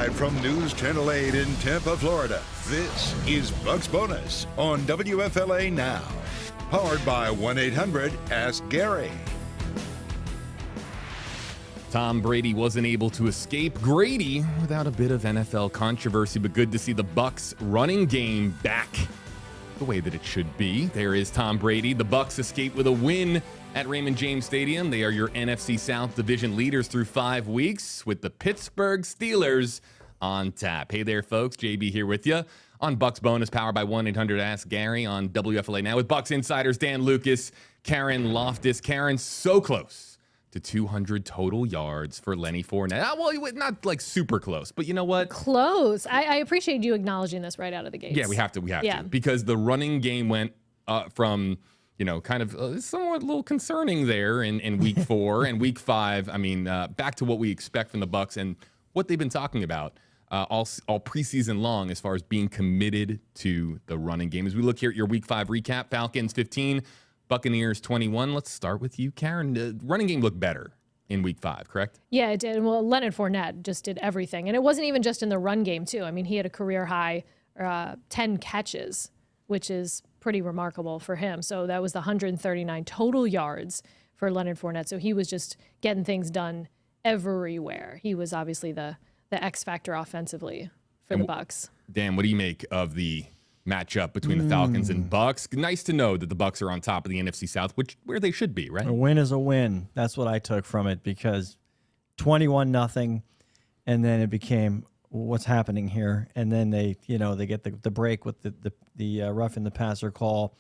Live from News Channel 8 in Tampa, Florida, this is Bucs Bonus on WFLA Now. Powered by 1-800-ASK-GARY. Tom Brady wasn't able to escape Grady without a bit of NFL controversy, but good to see the Bucs running game back the way that it should be. There is Tom Brady. The Bucs escape with a win at Raymond James Stadium. They are your NFC South division leaders through 5 weeks with the Pittsburgh Steelers on tap. Hey there, folks. JB here with you on Bucs Bonus, powered by 1-800-ASK-GARY on WFLA Now with Bucs insiders Dan Lucas, Karen Loftus. Karen, so close to 200 total yards for Lenny Fournette. Well, not like super close, but you know what? Close. I appreciate you acknowledging this right out of the gates. Yeah, we have to. Because the running game went from, kind of somewhat a little concerning there in week 4 and week 5. I mean, back to what we expect from the Bucs and what they've been talking about all preseason long as far as being committed to the running game. As we look here at your week 5 recap, Falcons 15, Buccaneers 21. Let's start with you, Karen. The running game looked better in week 5, correct? Yeah, it did. Well, Leonard Fournette just did everything. And it wasn't even just in the run game, too. I mean, he had a career high 10 catches, which is pretty remarkable for him. So that was the 139 total yards for Leonard Fournette. So he was just getting things done everywhere. He was obviously the X factor offensively for the Bucs. Dan, what do you make of the matchup between the Falcons and Bucs? Nice to know that the Bucs are on top of the NFC South, where they should be, right? A win is a win. That's what I took from it, because 21-0, and then it became what's happening here, and then they get the break with the roughing the passer call,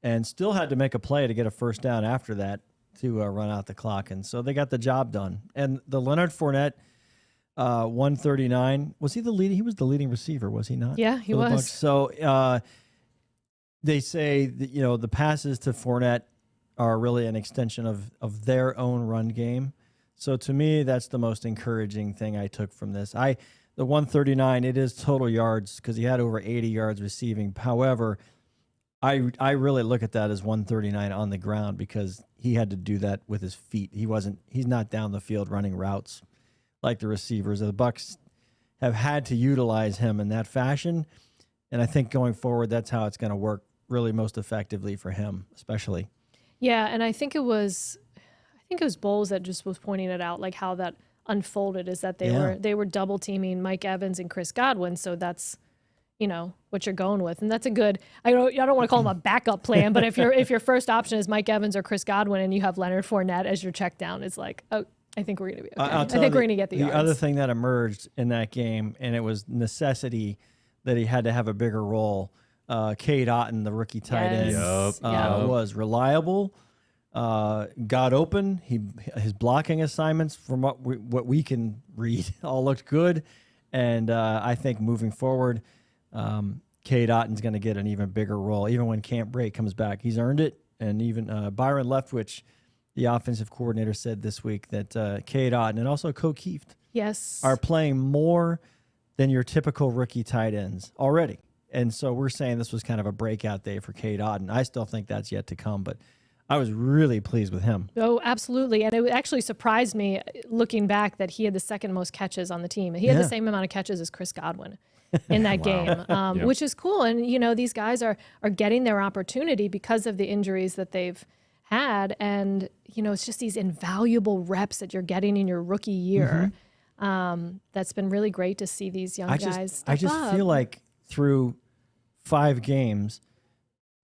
and still had to make a play to get a first down after that to run out the clock, and so they got the job done. And the Leonard Fournette. 139. Was he the leading? He was the leading receiver, was he not? Yeah, he was. So they say that, the passes to Fournette are really an extension of their own run game. So to me, that's the most encouraging thing I took from this. The 139, it is total yards because he had over 80 yards receiving. However, I really look at that as 139 on the ground because he had to do that with his feet. He's not down the field running routes like the receivers. The Bucs have had to utilize him in that fashion, and I think going forward, that's how it's going to work really most effectively for him, especially. Yeah, and I think it was Bowles that just was pointing it out, like how that unfolded is that they were double teaming Mike Evans and Chris Godwin, so that's what you're going with, and that's a good. I don't want to call him a backup plan, but if your first option is Mike Evans or Chris Godwin, and you have Leonard Fournette as your check down, it's like, oh, I think we're going to be okay. I think we're going to get the yards. The other thing that emerged in that game, and it was necessity that he had to have a bigger role. Cade Otton, the rookie tight end, was reliable, got open. His blocking assignments, from what we can read, all looked good. And I think moving forward, Cade Otton's going to get an even bigger role. Even when Camp Bray comes back, he's earned it. And even Byron Leftwich, the offensive coordinator, said this week that Cade Otton and also Kieft are playing more than your typical rookie tight ends already. And so we're saying this was kind of a breakout day for Cade Otton. I still think that's yet to come, but I was really pleased with him. Oh, absolutely. And it actually surprised me looking back that he had the second most catches on the team. He had the same amount of catches as Chris Godwin in that game, which is cool. And, these guys are getting their opportunity because of the injuries that they've had, and it's just these invaluable reps that you're getting in your rookie year. That's been really great to see these young guys step I just up. feel like through 5 games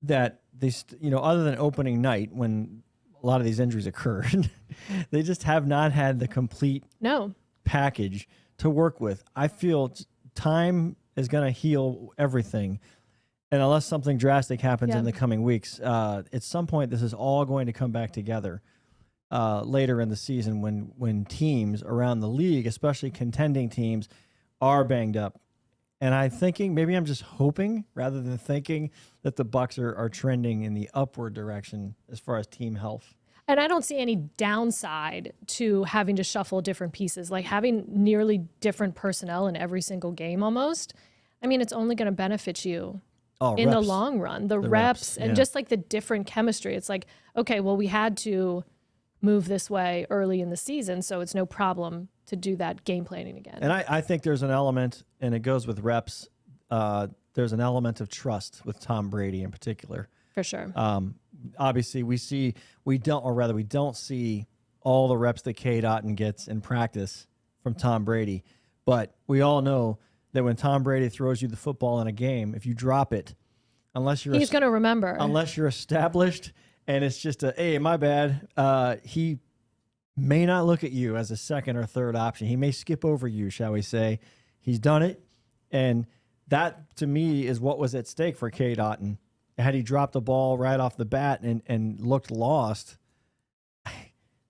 that they other than opening night when a lot of these injuries occurred, they just have not had the complete package to work with. I feel time is going to heal everything. And unless something drastic happens in the coming weeks, at some point this is all going to come back together later in the season when teams around the league, especially contending teams, are banged up. And maybe I'm just hoping rather than thinking that the Bucs are trending in the upward direction as far as team health. And I don't see any downside to having to shuffle different pieces, like having nearly different personnel in every single game almost. I mean, it's only going to benefit you in the long run. The reps and just like the different chemistry. It's like, okay, well, we had to move this way early in the season, so it's no problem to do that game planning again. And I think there's an element, and it goes with reps. There's an element of trust with Tom Brady in particular. For sure. Obviously, we don't see all the reps that Cade Otton gets in practice from Tom Brady. But we all know that when Tom Brady throws you the football in a game, if you drop it, he's going to remember. Unless you're established and it's just hey, my bad, he may not look at you as a second or third option. He may skip over you, shall we say. He's done it. And that, to me, is what was at stake for Cade Otton. Had he dropped the ball right off the bat and looked lost,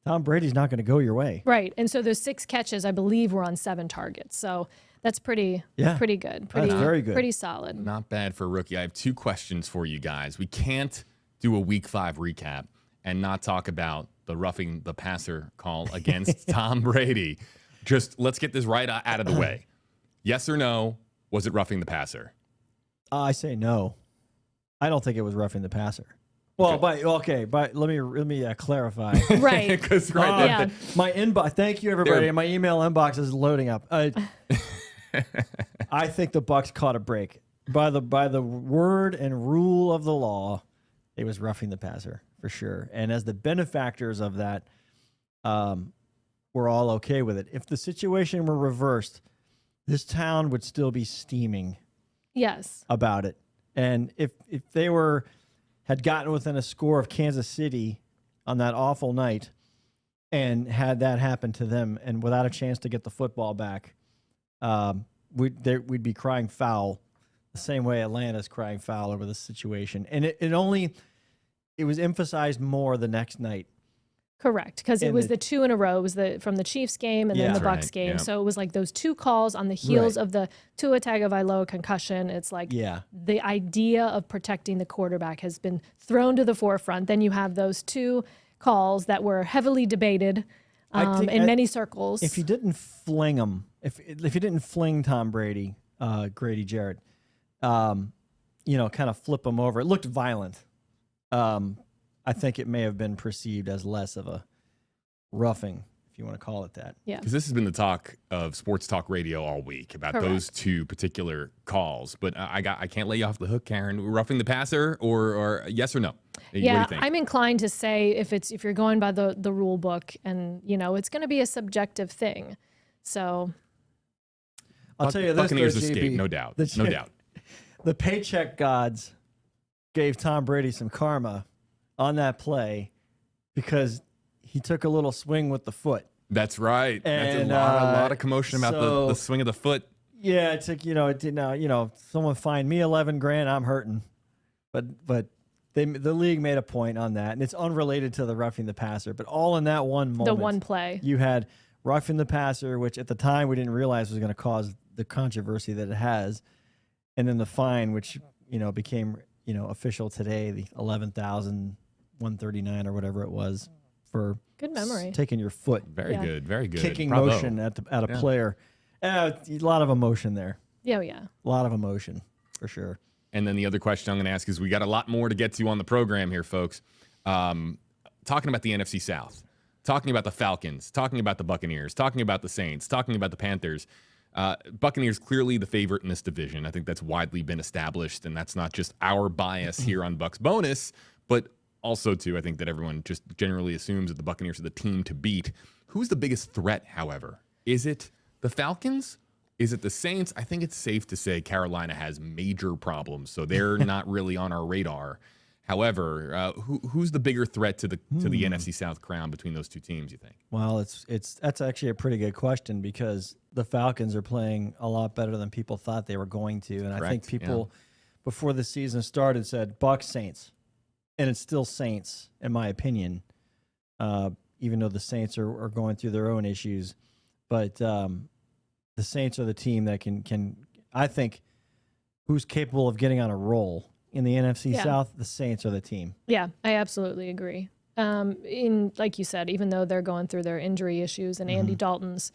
Tom Brady's not going to go your way. Right. And so those 6 catches, I believe, were on 7 targets. So that's pretty good. That's very good. Pretty solid. Not bad for a rookie. I have 2 questions for you guys. We can't do a Week 5 recap and not talk about the roughing the passer call against Tom Brady. Just let's get this right out of the way. Yes or no, was it roughing the passer? I say no. I don't think it was roughing the passer. Well, but let me clarify. Right. Because my inbox. Thank you, everybody. My email inbox is loading up. I think the Bucs caught a break by the word and rule of the law. It was roughing the passer for sure. And as the benefactors of that, we're all okay with it. If the situation were reversed, this town would still be steaming. Yes. About it. And if they had gotten within a score of Kansas City on that awful night and had that happen to them and without a chance to get the football back, we'd be crying foul the same way Atlanta's crying foul over this situation. And it was emphasized more the next night. Correct, because it was the 2 in a row. It was from the Chiefs game and then the Bucs game. Yeah. So it was like those 2 calls on the heels of the Tua Tagovailoa concussion. It's like the idea of protecting the quarterback has been thrown to the forefront. Then you have those 2 calls that were heavily debated in many circles. If you didn't fling them, if you didn't fling Tom Brady, Grady Jarrett, kind of flip him over, it looked violent. I think it may have been perceived as less of a roughing, if you want to call it that. Yeah. Because this has been the talk of sports talk radio all week about those 2 particular calls. But I can't let you off the hook, Karen. Roughing the passer or yes or no? Yeah, what do you think? I'm inclined to say if you're going by the rule book and it's going to be a subjective thing. So I'll tell you this, Buccaneers escape, no doubt. No doubt. The paycheck gods gave Tom Brady some karma on that play because he took a little swing with the foot. That's right. And, that's a lot of commotion about the swing of the foot. Yeah, it took, it did now, someone fined me $11,000, I'm hurting. But the league made a point on that, and it's unrelated to the roughing the passer, but all in that one moment. The one play. You had roughing the passer, which at the time we didn't realize was going to cause the controversy that it has, and then the fine, which, became, official today, the $11,139 or whatever it was for good memory taking your foot. Very good. Kicking Bravo. motion at a player. A lot of emotion there. Yeah. A lot of emotion for sure. And then the other question I'm going to ask is we got a lot more to get to on the program here, folks. Talking about the NFC South, talking about the Falcons, talking about the Buccaneers, talking about the Saints, talking about the Panthers. Buccaneers clearly the favorite in this division. I think that's widely been established, and that's not just our bias here on Bucs Bonus, but also, too, I think that everyone just generally assumes that the Buccaneers are the team to beat. Who's the biggest threat, however? Is it the Falcons? Is it the Saints? I think it's safe to say Carolina has major problems, so they're not really on our radar. However, who's the bigger threat to the NFC South crown between those 2 teams, you think? Well, that's actually a pretty good question because the Falcons are playing a lot better than people thought they were going to. And I think people before the season started said Bucs Saints. And it's still Saints, in my opinion, even though the Saints are going through their own issues. But the Saints are the team that can I think, who's capable of getting on a roll. In the NFC South, the Saints are the team. Yeah, I absolutely agree. Like you said, even though they're going through their injury issues and Andy Dalton's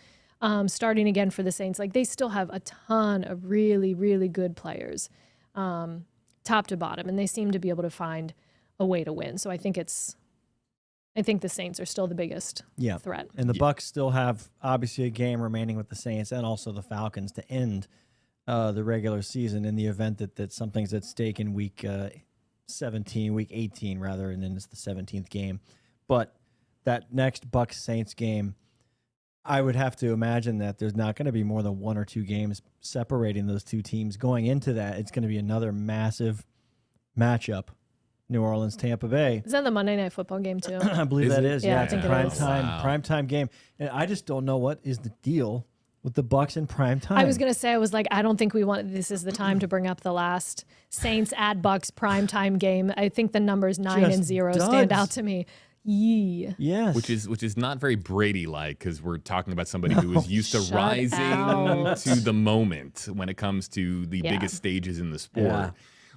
starting again for the Saints, like they still have a ton of really, really good players, top to bottom, and they seem to be able to find a way to win. So I think it's I think the Saints are still the biggest threat. And the Bucs still have obviously a game remaining with the Saints and also the Falcons to end the regular season in the event that something's at stake in week 18 rather, and then it's the 17th game. But that next Bucs Saints game, I would have to imagine that there's not going to be more than 1 or 2 games separating those two teams. Going into that, it's going to be another massive matchup. New Orleans, Tampa Bay. Is that the Monday Night Football game too? I believe that is. Yeah, it's a prime time game. And I just don't know what is the deal with the Bucs in prime time. I was going to say, I don't think this is the time to bring up the last Saints at Bucs prime time game. I think the numbers 9 and 0 stand out to me. Yeah. Yes. Which is not very Brady-like, because we're talking about somebody who is used to rising to the moment when it comes to the biggest stages in the sport. Yeah.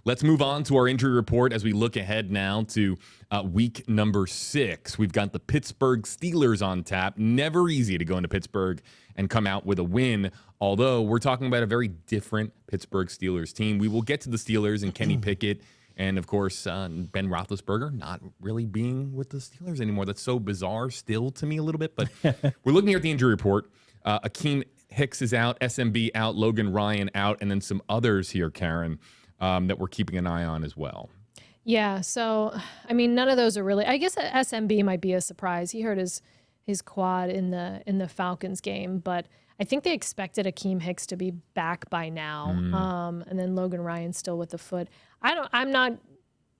Let's move on to our injury report as we look ahead now to week number 6. We've got the Pittsburgh Steelers on tap. Never easy to go into Pittsburgh and come out with a win, although we're talking about a very different Pittsburgh Steelers team. We will get to the Steelers and Kenny Pickett and, of course, Ben Roethlisberger not really being with the Steelers anymore. That's so bizarre still to me a little bit, but we're looking here at the injury report. Akeem Hicks is out, SMB out, Logan Ryan out, and then some others here, Karen, that we're keeping an eye on as well. Yeah, so, I mean, none of those are really... I guess SMB might be a surprise. He hurt his quad in the Falcons game, but I think they expected Akeem Hicks to be back by now, and then Logan Ryan's still with the foot. I'm not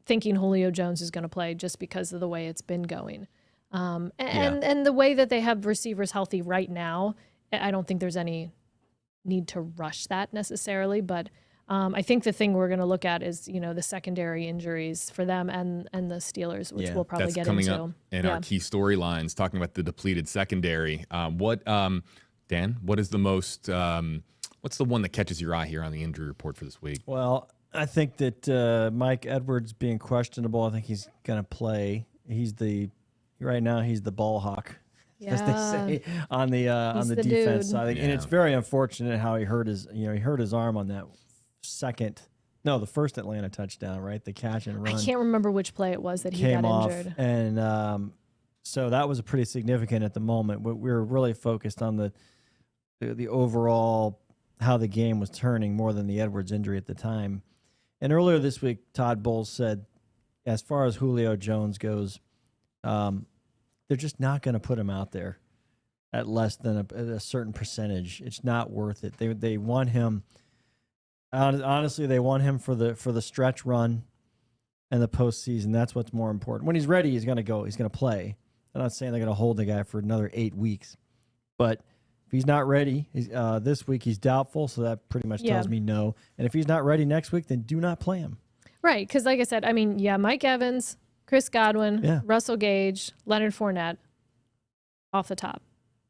thinking Julio Jones is going to play just because of the way it's been going. And the way that they have receivers healthy right now, I don't think there's any need to rush that necessarily, but... I think the thing we're going to look at is, the secondary injuries for them and the Steelers, which we'll probably get into. That's coming up in our key storylines, talking about the depleted secondary. Dan, what is the most, what's the one that catches your eye here on the injury report for this week? Well, I think that Mike Edwards being questionable, I think he's going to play. Right now he's the ball hawk. As they say on the defense side. And it's very unfortunate how he hurt his arm on that the first Atlanta touchdown, right? The catch and run. I can't remember which play it was that he got injured. And so that was pretty significant at the moment. We were really focused on the overall how the game was turning more than the Edwards injury at the time. And earlier this week, Todd Bowles said, as far as Julio Jones goes, they're just not going to put him out there at less than a certain percentage. It's not worth it. They want him. Honestly, they want him for the stretch run and the postseason. That's what's more important. When he's ready, he's going to go. He's going to play. I'm not saying they're going to hold the guy for another 8 weeks, but if he's not ready, this week he's doubtful, so that pretty much tells me no. And if he's not ready next week, then do not play him. Right, because like I said, I mean, Mike Evans, Chris Godwin, Russell Gage, Leonard Fournette, off the top.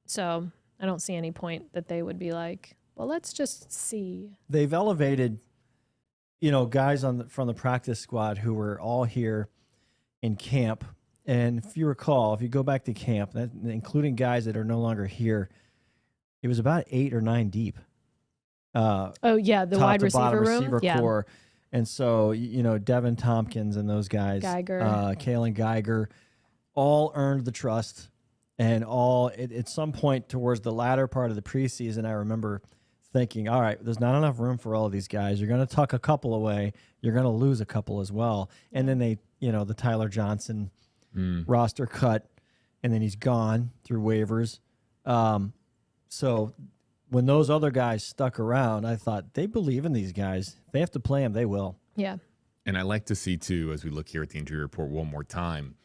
So I don't see any point that they would be like, well, let's just see. They've elevated, guys from the practice squad who were all here in camp. And if you recall, if you go back to camp, including guys that are no longer here, it was about 8 or 9 deep. The wide receiver room, core. And so, Devin Tompkins and those guys, Kalen Geiger, all earned the trust. And at some point towards the latter part of the preseason, I remember thinking, all right, there's not enough room for all of these guys. You're going to tuck a couple away. You're going to lose a couple as well. And then they, the Tyler Johnson roster cut, and then he's gone through waivers. So when those other guys stuck around, I thought they believe in these guys. If they have to play them, they will. Yeah. And I like to see, too, as we look here at the injury report one more time,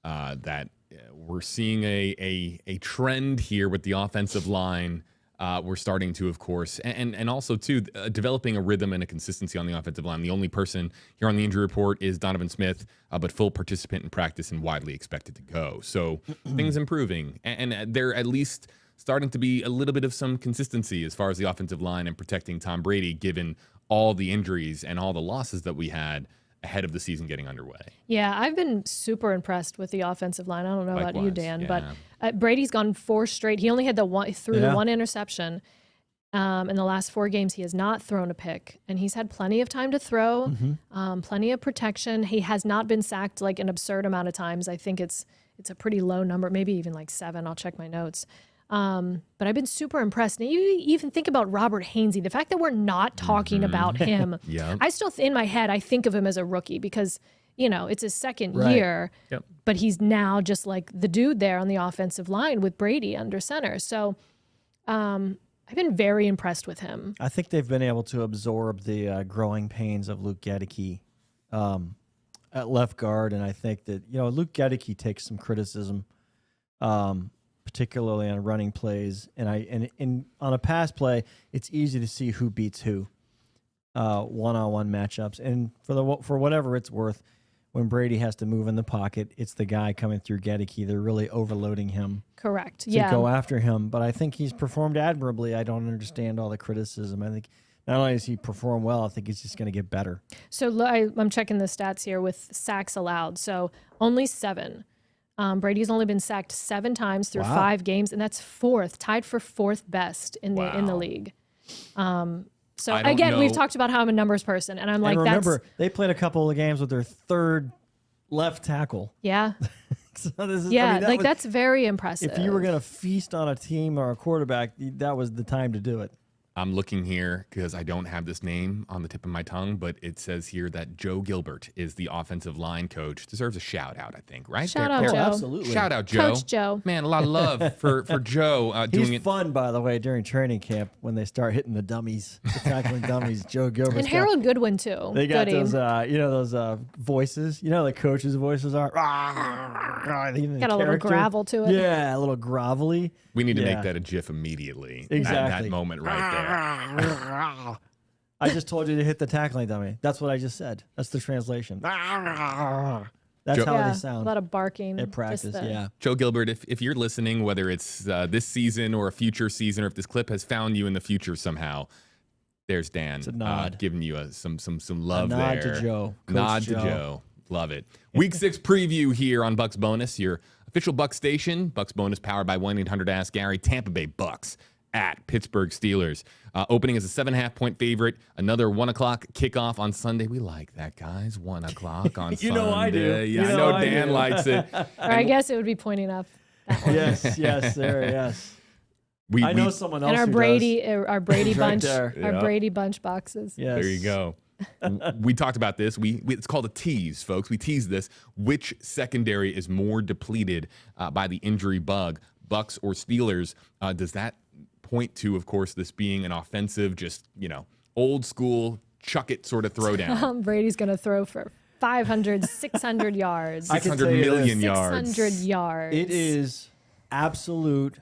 that we're seeing a trend here with the offensive line. We're starting to, of course, and also, too, developing a rhythm and a consistency on the offensive line. The only person here on the injury report is Donovan Smith, but full participant in practice and widely expected to go. So things improving, and they're at least starting to be a little bit of some consistency as far as the offensive line and protecting Tom Brady, given all the injuries and all the losses that we had ahead of the season getting underway. Yeah, I've been super impressed with the offensive line. I don't know about you, Dan, but Brady's gone 4 straight. He only had the one interception. In the last 4 games, he has not thrown a pick, and he's had plenty of time to throw, plenty of protection. He has not been sacked like an absurd amount of times. I think it's it's a pretty low number, maybe even like 7. I'll check my notes. But I've been super impressed. Now, you even think about Robert Hainsey, the fact that we're not talking about him. I still, in my head, I think of him as a rookie because, it's his second year, but he's now just like the dude there on the offensive line with Brady under center. So I've been very impressed with him. I think they've been able to absorb the growing pains of Luke Gedeke at left guard, and I think that Luke Gedeke takes some criticism, particularly on running plays, and on a pass play, it's easy to see who beats who, one-on-one matchups, and for whatever it's worth, when Brady has to move in the pocket, it's the guy coming through Gedeke. They're really overloading him. Correct. To go after him. But I think he's performed admirably. I don't understand all the criticism. I think not only does he perform well, I think he's just going to get better. So I'm checking the stats here with sacks allowed. So only 7. Brady's only been sacked 7 times through 5 games, and that's 4th, tied for 4th best in the league. So again, we've talked about how I'm a numbers person, and I'm like, remember, they played a couple of games with their 3rd left tackle. Yeah. So this is, that's very impressive. If you were going to feast on a team or a quarterback, that was the time to do it. I'm looking here because I don't have this name on the tip of my tongue, but it says here that Joe Gilbert is the offensive line coach. Deserves a shout out, I think, right? Shout out, Joe. Absolutely. Shout out, Joe. Coach Joe. Man, a lot of love for Joe. He's fun, by the way, during training camp when they start hitting the dummies, the tackling dummies. Joe Gilbert. And Harold Goodwin, too. They got those, those voices. You know, the coaches' voices are. Got a little gravel to it. Yeah, a little grovelly. We need to make that a GIF immediately. Exactly. At that moment right there. I just told you to hit the tackling dummy. That's what I just said. That's the translation. That's how they sound. A lot of barking. At practice, Joe Gilbert, if you're listening, whether it's this season or a future season, or if this clip has found you in the future somehow, there's Dan. It's a nod. Giving you some love a there. Nod to Joe. Nod to Joe. Love it. Week 6 preview here on Bucs Bonus, your official Bucs station. Bucs Bonus powered by 1-800-ASK-GARY. Tampa Bay Bucs at Pittsburgh Steelers. Opening as a 7.5-point favorite. Another 1 o'clock kickoff on Sunday. We like that, guys. 1 o'clock on Sunday. You know I do. Yeah, I know Dan likes it. Or I guess it would be pointing up. Yes. I know someone else. And our Brady bunch, right Brady bunch boxes. Yes. There you go. We talked about this. It's called a tease, folks. We tease this. Which secondary is more depleted by the injury bug, Bucs or Steelers? Does that point to, of course, this being an offensive, just old school, chuck it sort of throwdown? Brady's going to throw for 500, 600 yards. 600 million yards. 600 yards. It is absolute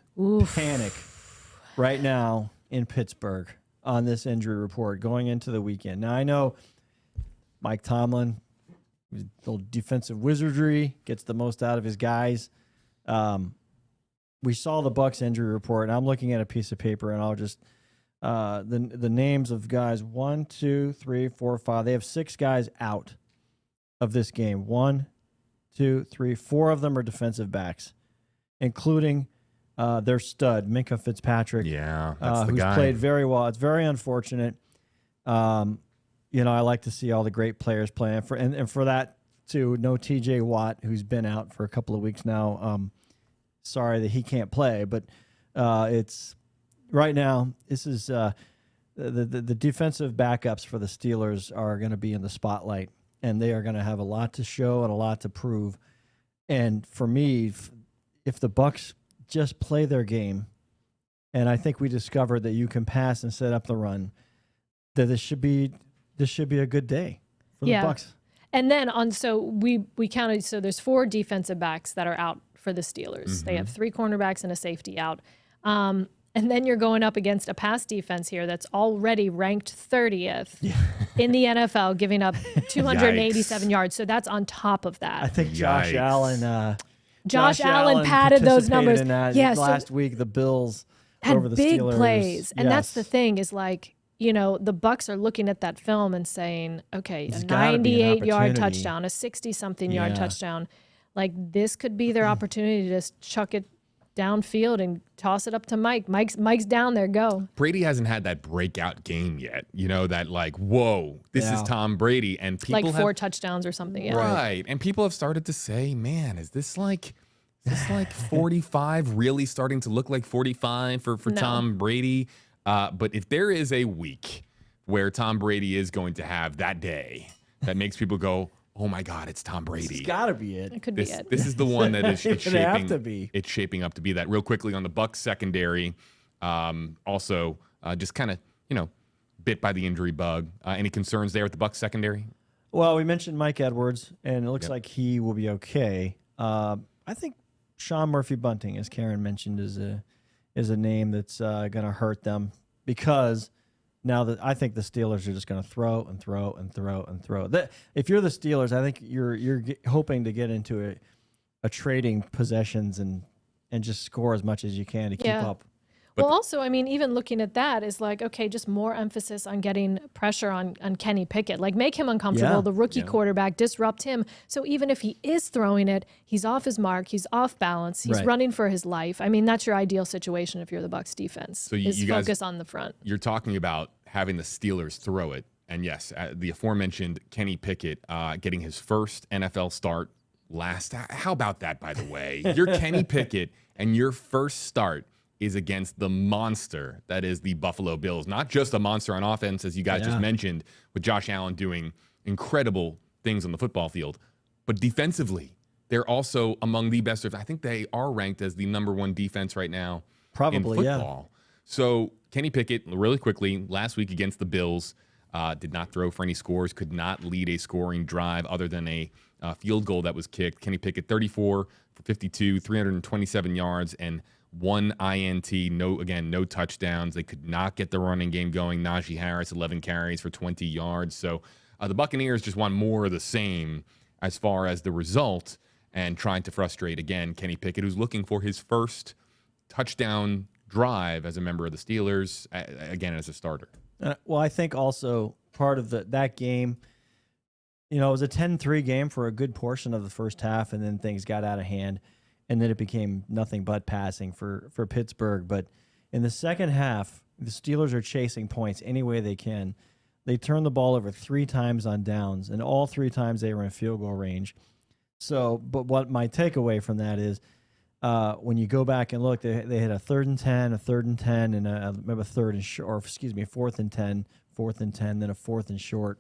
panic right now in Pittsburgh on this injury report going into the weekend. Now, I know Mike Tomlin, little defensive wizardry, gets the most out of his guys. We saw the Bucs injury report, and I'm looking at a piece of paper, and I'll just the names of guys 1, 2, 3, 4, 5. They have 6 guys out of this game. 1, 2, 3, 4 of them are defensive backs, including their stud, Minkah Fitzpatrick. Yeah, that's the who's guy. Played very well. It's very unfortunate. I like to see all the great players playing and for that too. No T.J. Watt, who's been out for a couple of weeks now. Sorry that he can't play, but it's right now. This is the defensive backups for the Steelers are going to be in the spotlight, and they are going to have a lot to show and a lot to prove. And for me, if the Bucs just play their game, and I think we discovered that you can pass and set up the run, that this should be a good day for the Bucs. And then we counted, so there's 4 defensive backs that are out for the Steelers. Mm-hmm. They have 3 cornerbacks and a safety out. And then you're going up against a pass defense here that's already ranked 30th in the NFL, giving up 287 yards. So that's on top of that. I think Josh Allen padded those numbers. In that. Last week, the Bills had over the big Steelers. Plays. And that's the thing is like, the Bucs are looking at that film and saying, okay, a 98-yard touchdown, a 60-something yard touchdown. Like, this could be their opportunity to just chuck it downfield and toss it up to Mike. Mike's down there, go. Brady hasn't had that breakout game yet. That like, whoa, this is Tom Brady. And people like 4 touchdowns or something. Yeah. Right. And people have started to say, man, is this like Is this like 45 really starting to look like 45 for No. Tom Brady? But if there is a week where Tom Brady is going to have that day that makes people go, oh my God, it's Tom Brady. It's got to be it. It could be it. This is the one that is It have to be. It's shaping up to be that. Real quickly on the Bucs secondary, also just kind of, bit by the injury bug. Any concerns there with the Bucs secondary? Well, we mentioned Mike Edwards, and it looks like he will be okay. I think Sean Murphy-Bunting, as Karen mentioned, is a name that's going to hurt them because now that I think the Steelers are just going to throw and throw and throw and throw. If you're the Steelers, I think you're hoping to get into a trading possessions and just score as much as you can to keep up. Well, also, I mean, even looking at that is like, okay, just more emphasis on getting pressure on Kenny Pickett. Like, make him uncomfortable, Yeah. the rookie quarterback, disrupt him. So even if he is throwing it, he's off his mark, he's off balance, he's Right. running for his life. I mean, that's your ideal situation if you're the Bucs defense. So you guys focus on the front. You're talking about having the Steelers throw it. And yes, the aforementioned Kenny Pickett getting his first NFL start last. How about that, by the way? You're Kenny Pickett, and your first start is against the monster that is the Buffalo Bills. Not just a monster on offense, as you guys just mentioned, with Josh Allen doing incredible things on the football field, but defensively, they're also among the best. I think they are ranked as the #1 defense right now in football. So Kenny Pickett, really quickly, last week against the Bills, did not throw for any scores, could not lead a scoring drive other than a field goal that was kicked. Kenny Pickett, 34 for 52, 327 yards, and 1 INT, no touchdowns. They could not get the running game going. Najee Harris, 11 carries for 20 yards. So the Buccaneers just want more of the same as far as the result and trying to frustrate, again, Kenny Pickett, who's looking for his first touchdown drive as a member of the Steelers, again, as a starter. Well, I think also part of that game, it was a 10-3 game for a good portion of the first half, and then things got out of hand. And then it became nothing but passing for Pittsburgh. But in the second half, the Steelers are chasing points any way they can. They turned the ball over 3 times on downs, and all 3 times they were in field goal range. So, but what my takeaway from that is, when you go back and look, they had a 3rd and 10, a 3rd and 10, and a 3rd and short, or excuse me, 4th and 10, 4th and 10, then a 4th and short.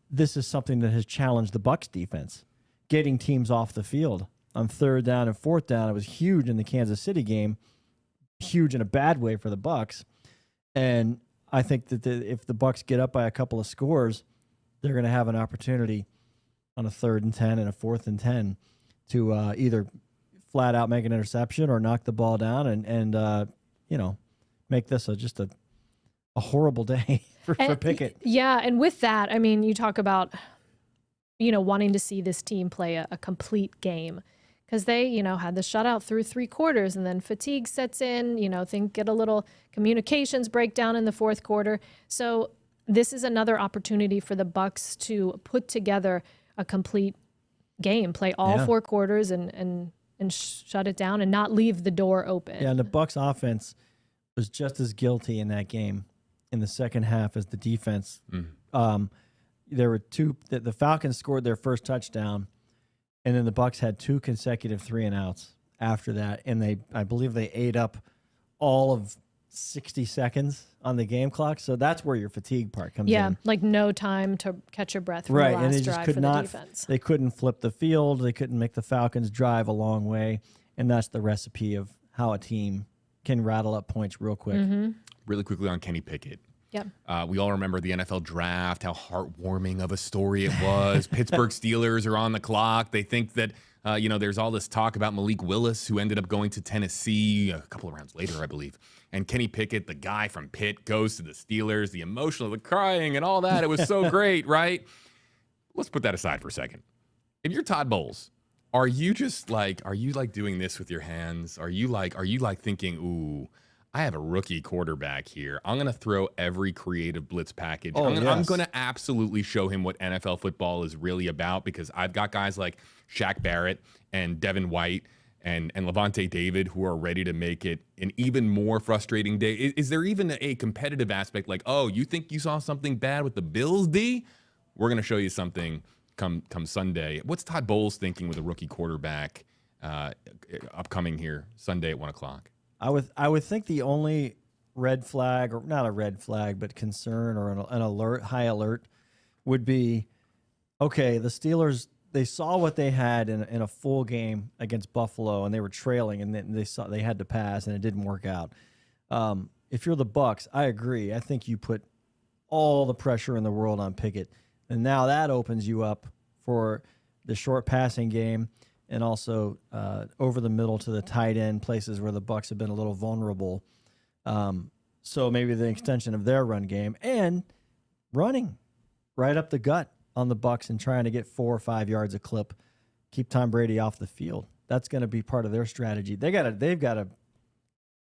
This is something that has challenged the Bucs defense. Getting teams off the field on 3rd down and 4th down. It was huge in the Kansas City game, huge in a bad way for the Bucs. And I think that if the Bucs get up by a couple of scores, they're going to have an opportunity on a 3rd and 10 and a 4th and 10 to either flat out make an interception or knock the ball down and make this just a horrible day for Pickett. Yeah, and with that, I mean, you talk about wanting to see this team play a complete game because they, had the shutout through 3 quarters and then fatigue sets in, get a little communications breakdown in the 4th quarter. So this is another opportunity for the Bucs to put together a complete game, play all 4 quarters and shut it down and not leave the door open. Yeah, and the Bucs offense was just as guilty in that game in the second half as the defense. There were 2 that the Falcons scored their first touchdown, and then the Bucs had 2 consecutive 3-and-outs after that, and I believe they ate up all of 60 seconds on the game clock. So that's where your fatigue part comes in. Yeah, like no time to catch your breath for the last and they drive just could for not, the defense. They couldn't flip the field. They couldn't make the Falcons drive a long way, and that's the recipe of how a team can rattle up points real quick. Really quickly on Kenny Pickett. Yep. We all remember the NFL draft, how heartwarming of a story it was. Pittsburgh Steelers are on the clock. They think that, there's all this talk about Malik Willis, who ended up going to Tennessee a couple of rounds later, I believe. And Kenny Pickett, the guy from Pitt, goes to the Steelers, the emotional, the crying and all that. It was so great, right? Let's put that aside for a second. If you're Todd Bowles, are you doing this with your hands? Are you thinking, ooh, I have a rookie quarterback here. I'm going to throw every creative blitz package. I'm going to absolutely show him what NFL football is really about because I've got guys like Shaq Barrett and Devin White and Levante David who are ready to make it an even more frustrating day. Is there even a competitive aspect like, oh, you think you saw something bad with the Bills, D? We're going to show you something come Sunday. What's Todd Bowles thinking with a rookie quarterback upcoming here Sunday at 1:00? I would think the only red flag, or not a red flag, but concern or an alert, high alert, would be, okay, the Steelers, they saw what they had in a full game against Buffalo, and they were trailing, and then they had to pass, and it didn't work out. If you're the Bucs, I agree. I think you put all the pressure in the world on Pickett, and now that opens you up for the short passing game, and also over the middle to the tight end, places where the Bucs have been a little vulnerable. So maybe the extension of their run game, and running right up the gut on the Bucs and trying to get 4 or 5 yards a clip, keep Tom Brady off the field. That's going to be part of their strategy. They've got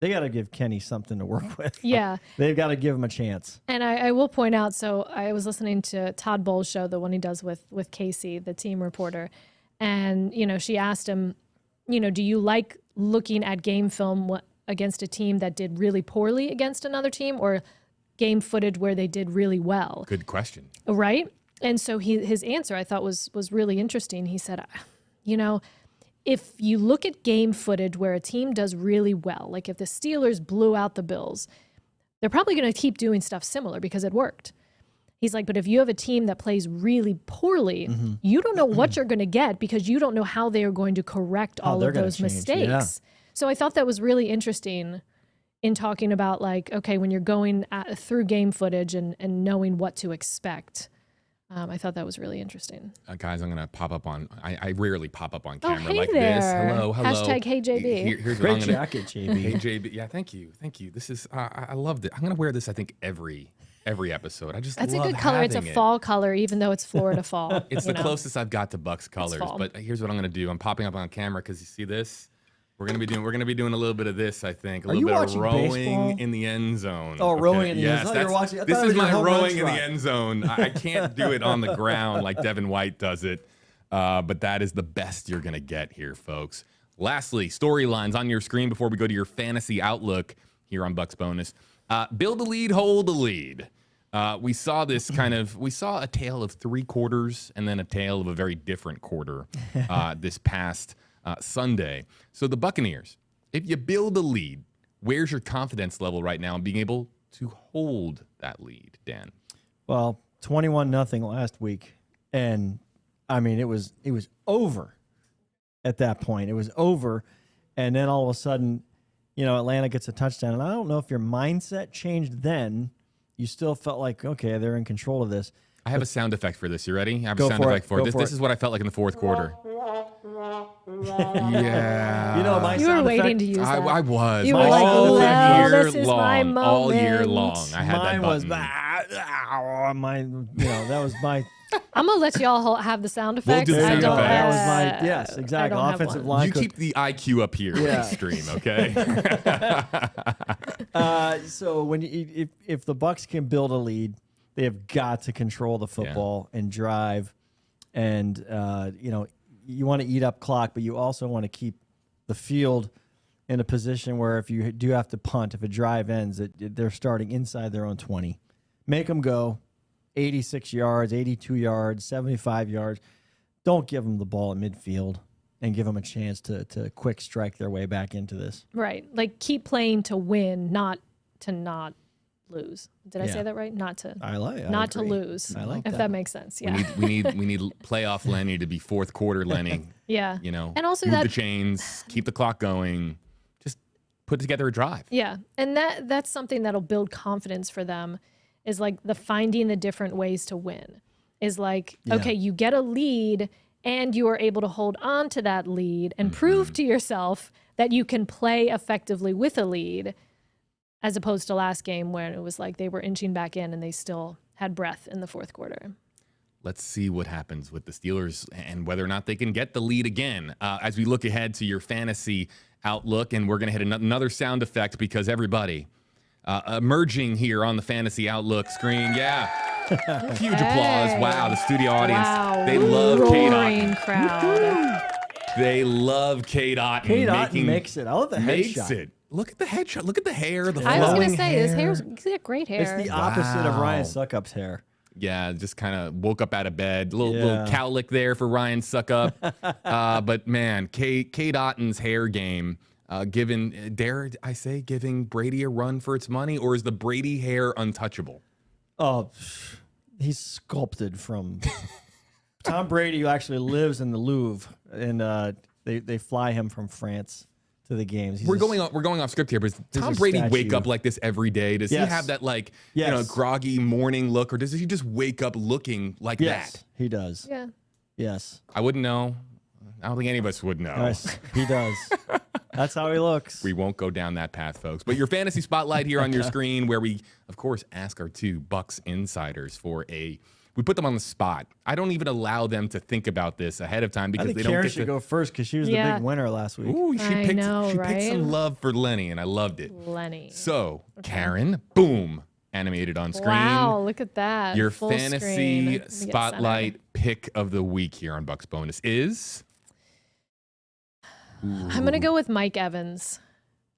to give Kenny something to work with. Yeah. They've got to give him a chance. And I will point out, so I was listening to Todd Bowles' show, the one he does with Casey, the team reporter, and, she asked him, do you like looking at game film against a team that did really poorly against another team, or game footage where they did really well? Good question. Right? And so his answer I thought was really interesting. He said, if you look at game footage where a team does really well, like if the Steelers blew out the Bills, they're probably going to keep doing stuff similar because it worked. He's like, but if you have a team that plays really poorly, you don't know what you're going to get because you don't know how they are going to correct all of those mistakes. Yeah. So I thought that was really interesting in talking about, like, okay, when you're going through game footage and knowing what to expect. I thought that was really interesting. Guys, I'm going to pop up on, I rarely pop up on camera hey like there. this. Hello. Hashtag hey JB. Here's Great jacket, JB. Hey JB. Yeah, thank you. This is, I loved it. I'm going to wear this, I think, every episode. That's a good color. It's a fall color, even though it's Florida fall. It's the closest I've got to Bucs colors. But here's what I'm going to do. I'm popping up on camera because you see this. We're gonna be doing a little bit of this, I think. A little bit of rowing baseball? In the end zone. Oh, okay. Rowing in the end zone. You're watching. This is my rowing in the end zone. I can't do it on the ground like Devin White does it. But that is the best you're gonna get here, folks. Lastly, storylines on your screen before we go to your fantasy outlook here on Bucs Bonus. Build a lead, hold a lead. We saw this we saw a tale of 3 quarters and then a tale of a very different quarter this past Sunday. So the Buccaneers, if you build a lead, where's your confidence level right now in being able to hold that lead, Dan? Well, 21-0 last week, and I mean it was over at that point. It was over, and then all of a sudden, Atlanta gets a touchdown, and I don't know if your mindset changed then. You still felt like, okay, they're in control of this. I have a sound effect for this. You ready? I have a sound effect for it. This is what I felt like in the fourth quarter. Yeah. My you sound were waiting effect, to use that. I was. You were like, this is my moment. All year long, I had mine that button. That was my... I'm going to let y'all have the sound effects. We'll do the sound effects. That was my... Yes, exactly. Offensive line. You keep the IQ up here in stream, okay? So when if the Bucs can build a lead, they have got to control the football and drive, and you want to eat up clock, but you also want to keep the field in a position where if you do have to punt, if a drive ends, they're starting inside their own 20. Make them go 86 yards, 82 yards, 75 yards. Don't give them the ball at midfield and give them a chance to quick strike their way back into this. Right. Like, keep playing to win, not to not lose. Did I say that right? Not to lose. I like if that makes sense. Yeah. We need playoff Lenny to be fourth quarter Lenny. Yeah. And also move the chains, keep the clock going, just put together a drive. Yeah. And that's something that'll build confidence for them, is like the finding the different ways to win. Is like, okay, you get a lead and you are able to hold on to that lead and prove to yourself that you can play effectively with a lead, as opposed to last game when it was like they were inching back in and they still had breath in the fourth quarter. Let's see what happens with the Steelers and whether or not they can get the lead again. As we look ahead to your fantasy outlook, and we're going to hit another sound effect because everybody emerging here on the fantasy outlook screen. Yeah. Huge applause. Wow, the studio audience. Wow. They love Kate Otten. Crowd. They love Kate Otten. Kate Otten makes it. I love the headshot. It. Look at the headshot. Look at the hair. The I was going to say, his hair's got great hair. It's the opposite of Ryan Suckup's hair. Yeah, just kind of woke up out of bed. Little cowlick there for Ryan Suckup. But man, Kate Otton's hair game, giving Brady a run for its money, or is the Brady hair untouchable? Oh, he's sculpted from Tom Brady, who actually lives in the Louvre, and they fly him from France to the games. We're going off script here, but does Tom Brady wake up like this every day? Does he have that groggy morning look, or does he just wake up looking like that? He does. Yeah. Yes. I wouldn't know. I don't think any of us would know. Yes, he does. That's how he looks. We won't go down that path, folks. But your fantasy spotlight here on your screen, where we, of course, ask our two Bucs insiders we put them on the spot. I don't even allow them to think about this ahead of time because they don't Karen get should go first because she was the big winner last week. Ooh, she picked some love for Lenny, and I loved it. Lenny. So, Karen, boom, animated on screen. Wow, look at that. Your Full fantasy screen. spotlight pick of the week here on Bucs Bonus is? I'm going to go with Mike Evans.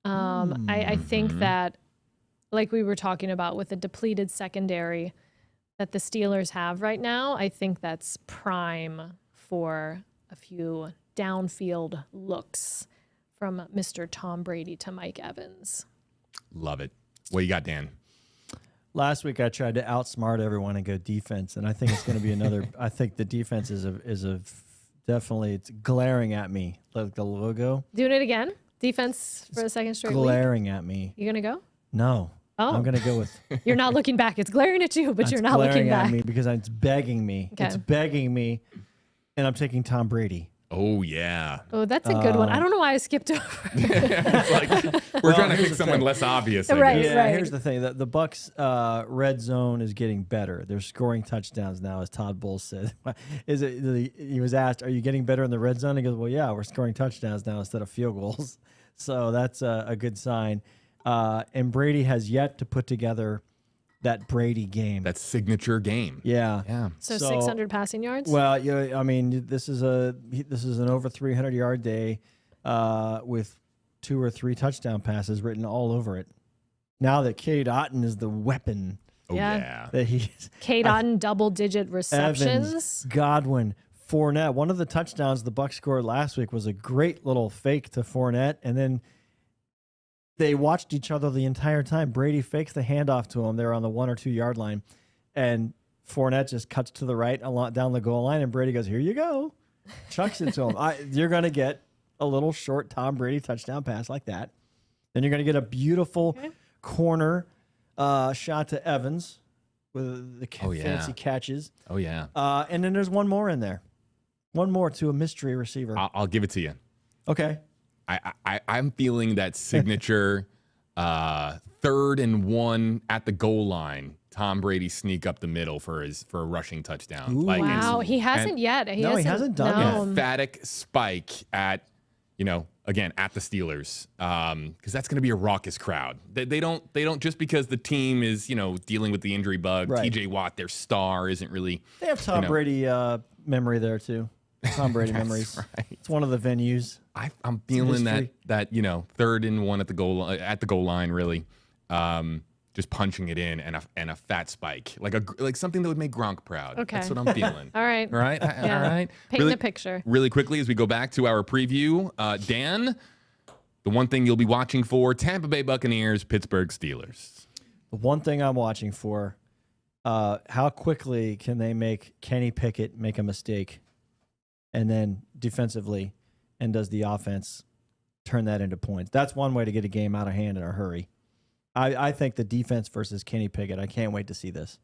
I think that, like we were talking about with the depleted secondary that the Steelers have right now, I think that's prime for a few downfield looks from Mr. Tom Brady to Mike Evans. Love it. What you got, Dan? Last week I tried to outsmart everyone and go defense, and I think it's going to be another. I think the defense is definitely, it's glaring at me like the logo. Doing it again? Defense for a second straight week? Glaring at me. You gonna go? No. Oh. I'm going to go with. You're not looking back. It's glaring at you, but you're not looking back. At me because it's begging me. Okay. It's begging me, and I'm taking Tom Brady. Oh, yeah. Oh, that's a good one. I don't know why I skipped over. We're trying to pick someone less obvious. Right. Here's the thing. The Bucs red zone is getting better. They're scoring touchdowns now, as Todd Bowles said. He was asked, are you getting better in the red zone? He goes, well, yeah, we're scoring touchdowns now instead of field goals. So that's a good sign. And Brady has yet to put together that Brady game. That signature game. Yeah. So 600 passing yards? Well, yeah, I mean, this is an over 300-yard day with 2 or 3 touchdown passes written all over it. Now that Kate Otten is the weapon. Oh, yeah. That Kate Otten, double-digit receptions. Evans, Godwin, Fournette. One of the touchdowns the Bucs scored last week was a great little fake to Fournette, and then they watched each other the entire time. Brady fakes the handoff to him. They're on the 1 or 2 yard line, and Fournette just cuts to the right down the goal line, and Brady goes, "Here you go," chucks it to him. You're going to get a little short Tom Brady touchdown pass like that. Then you're going to get a beautiful corner shot to Evans with the fancy catches. Oh yeah. And then there's one more in there. One more to a mystery receiver. I'll give it to you. Okay. I'm feeling that signature 3rd and 1 at the goal line. Tom Brady sneak up the middle for a rushing touchdown. Ooh. Wow, he hasn't yet. He hasn't done it. it. Emphatic spike at, again, at the Steelers, because that's going to be a raucous crowd. They don't just because the team is dealing with the injury bug. Right. T.J. Watt, their star, isn't really. They have Tom Brady memory there too. Tom Brady memories. Right. It's one of the venues. I'm feeling that 3rd and 1 at the goal line, really, just punching it in and a fat spike, like something that would make Gronk proud. Okay. That's what I'm feeling. All right. All right. Paint the picture. Really quickly as we go back to our preview, Dan, the one thing you'll be watching for: Tampa Bay Buccaneers, Pittsburgh Steelers. The one thing I'm watching for: how quickly can they make Kenny Pickett make a mistake, and then defensively. And does the offense turn that into points? That's one way to get a game out of hand in a hurry. I think the defense versus Kenny Pickett, I can't wait to see this.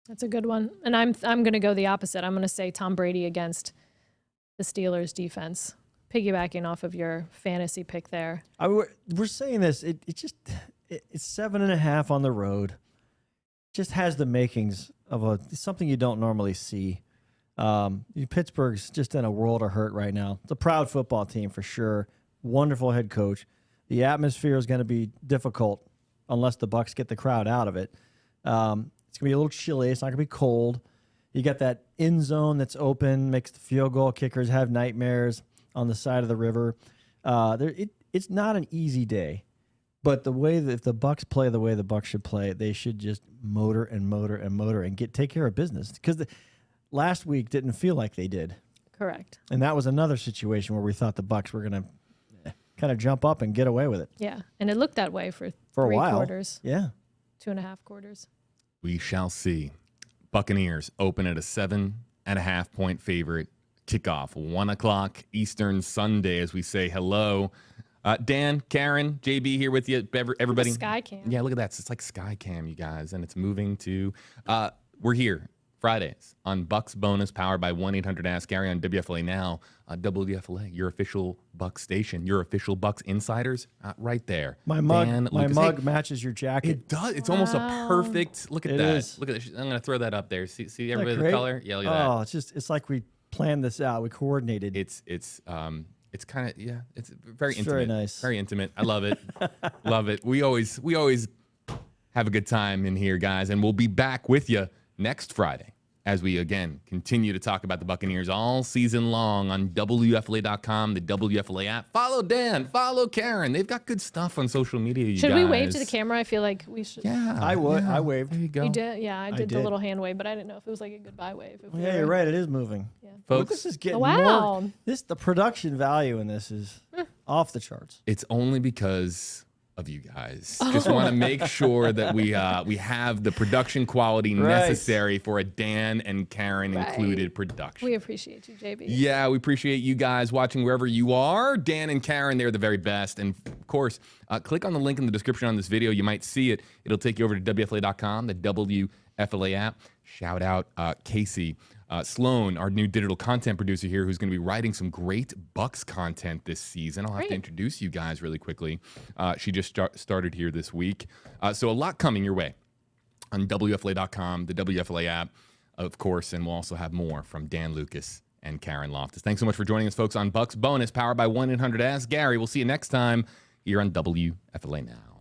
That's a good one. And I'm going to go the opposite. I'm going to say Tom Brady against the Steelers defense, piggybacking off of your fantasy pick there. We're saying this. It's 7.5 on the road. Just has the makings of something you don't normally see. Pittsburgh's just in a world of hurt right now. It's a proud football team for sure. Wonderful head coach. The atmosphere is going to be difficult unless the Bucs get the crowd out of it. It's going to be a little chilly. It's not going to be cold. You got that end zone that's open, makes the field goal kickers have nightmares on the side of the river. It's not an easy day, But the way that if the Bucs play the way the Bucs should play, they should just motor and take care of business. Because last week didn't feel like they did. Correct. And that was another situation where we thought the Bucs were going to kind of jump up and get away with it. Yeah, and it looked that way for a 3 while. quarters. Yeah. 2.5 quarters. We shall see. Buccaneers open at a 7.5-point favorite. Kickoff 1 o'clock Eastern Sunday as we say hello. Dan, Karen, JB here with you. Everybody. Sky cam. Yeah, look at that. It's like Sky Cam, you guys, and it's moving to. We're here Fridays on Bucs Bonus, powered by 1-800-ASK-GARY on WFLA Now. WFLA, your official Bucs station, your official Bucs insiders, right there. My mug matches your jacket. It does. It's almost a perfect. Look at that. Is. Look at that. I'm gonna throw that up there. See everybody the color. Yeah, look at that. Oh, it's like we planned this out. We coordinated. It's kind of it's very intimate. Very nice. Very intimate. I love it. Love it. We always have a good time in here, guys, and we'll be back with you next Friday as we again continue to talk about the Buccaneers all season long on WFLA.com, the WFLA app. Follow Dan, follow Karen. They've got good stuff on social media. Should we wave to the camera? I feel like we should. Yeah, I would. Yeah. I waved. There you go. You did? Yeah, I did the little hand wave, but I didn't know if it was like a goodbye wave. Yeah, you're right. It is moving. Yeah. Folks, this is getting wow. more. The production value in this is off the charts. It's only because of you guys. Just want to make sure that we have the production quality necessary for a Dan and Karen included production. We appreciate you, JB. Yeah, we appreciate you guys watching wherever you are. Dan and Karen, they're the very best. And of course, click on the link in the description on this video. You might see it. It'll take you over to WFLA.com, the WFLA app. Shout out Casey Sloan, our new digital content producer here, who's going to be writing some great Bucs content this season. I'll have to introduce you guys really quickly. She just started here this week. So a lot coming your way on WFLA.com, the WFLA app, of course, and we'll also have more from Dan Lucas and Karen Loftus. Thanks so much for joining us, folks, on Bucs Bonus, powered by 1-800-ASK-GARY. We'll see you next time here on WFLA Now.